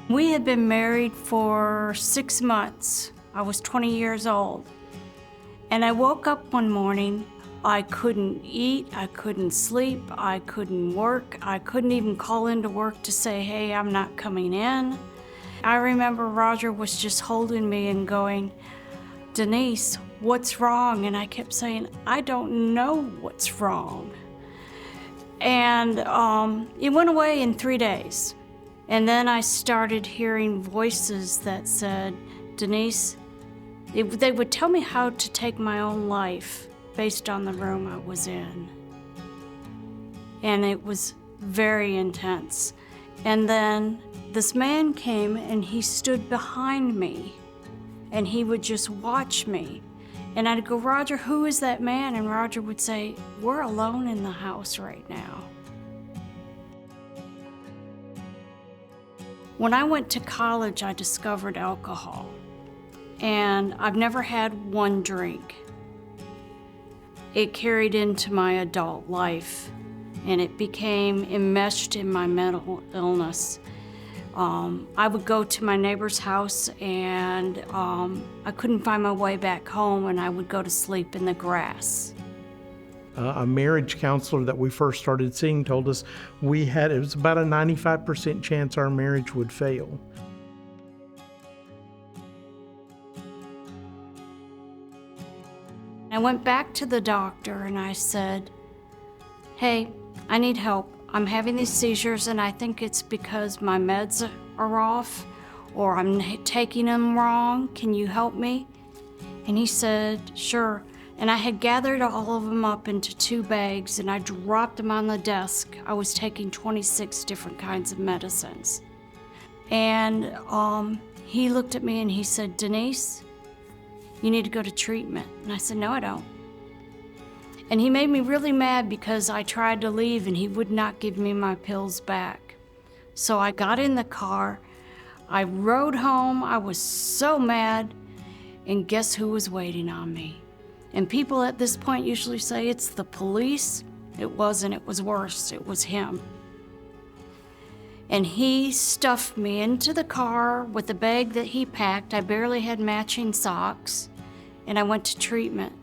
We had been married for 6 months. I was 20 years old. And I woke up one morning, I couldn't eat, I couldn't sleep, I couldn't work, I couldn't even call into work to say, hey, I'm not coming in. I remember Roger was just holding me and going, Denise, what's wrong? And I kept saying, I don't know what's wrong. And it went away in 3 days. And then I started hearing voices that said, Denise, they would tell me how to take my own life based on the room I was in. And it was very intense. And then this man came and he stood behind me and he would just watch me. And I'd go, Roger, who is that man? And Roger would say, we're alone in the house right now. When I went to college, I discovered alcohol. And I've never had one drink. It carried into my adult life, and it became enmeshed in my mental illness. I would go to my neighbor's house, and I couldn't find my way back home, and I would go to sleep in the grass. A marriage counselor that we first started seeing told us it was about a 95% chance our marriage would fail. I went back to the doctor and I said, hey, I need help. I'm having these seizures and I think it's because my meds are off or I'm taking them wrong. Can you help me? And he said, sure. And I had gathered all of them up into 2 bags and I dropped them on the desk. I was taking 26 different kinds of medicines. And he looked at me and he said, Denise, you need to go to treatment. And I said, no, I don't. And he made me really mad because I tried to leave and he would not give me my pills back. So I got in the car, I rode home, I was so mad, and guess who was waiting on me? And people at this point usually say it's the police. It wasn't, it was worse, it was him. And he stuffed me into the car with the bag that he packed. I barely had matching socks, and I went to treatment.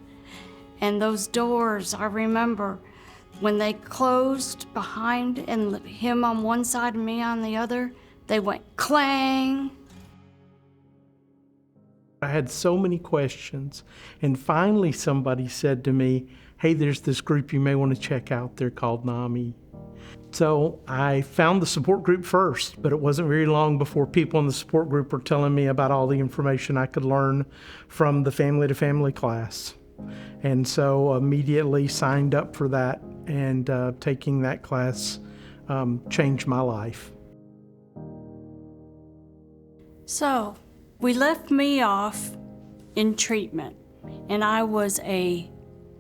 And those doors, I remember when they closed behind and him on one side and me on the other, they went clang. I had so many questions, and finally somebody said to me, hey, there's this group you may want to check out. They're called NAMI. So I found the support group first, but it wasn't very long before people in the support group were telling me about all the information I could learn from the family-to-family class. And so immediately signed up for that, and taking that class changed my life. So we left me off in treatment, and I was a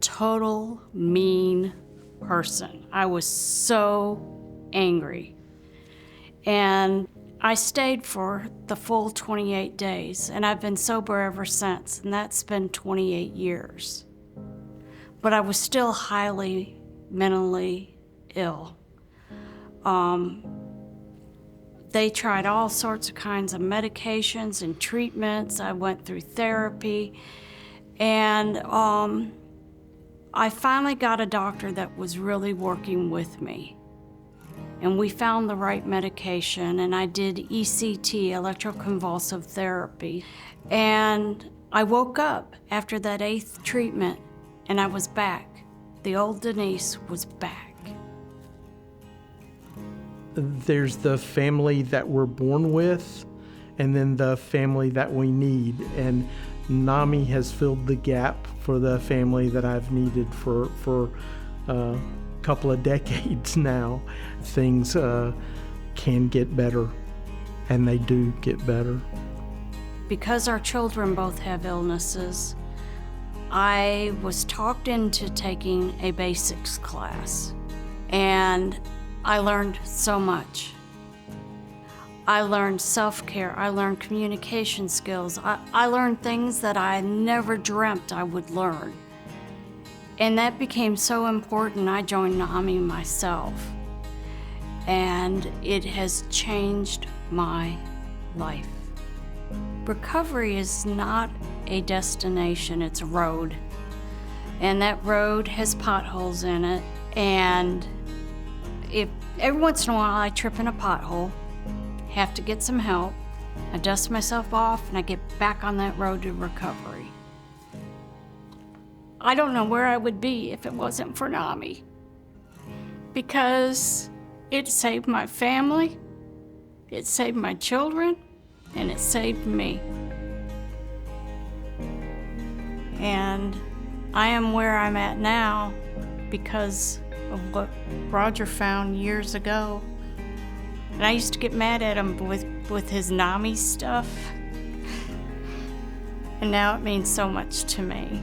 total mean person. I was so angry. And I stayed for the full 28 days, and I've been sober ever since, and that's been 28 years. But I was still highly mentally ill. They tried all sorts of kinds of medications and treatments. I went through therapy, and I finally got a doctor that was really working with me. And we found the right medication, and I did ECT, electroconvulsive therapy. And I woke up after that 8th treatment, and I was back. The old Denise was back. There's the family that we're born with, and then the family that we need. And NAMI has filled the gap for the family that I've needed for a couple of decades now. Things can get better, and they do get better. Because our children both have illnesses, I was talked into taking a basics class, and I learned so much. I learned self-care, I learned communication skills, I learned things that I never dreamt I would learn. And that became so important, I joined NAMI myself. And it has changed my life. Recovery is not a destination, it's a road. And that road has potholes in it. And if every once in a while I trip in a pothole, have to get some help, I dust myself off and I get back on that road to recovery. I don't know where I would be if it wasn't for NAMI, because it saved my family, it saved my children, and it saved me. And I am where I'm at now because of what Roger found years ago. And I used to get mad at him with his NAMI stuff. And now it means so much to me.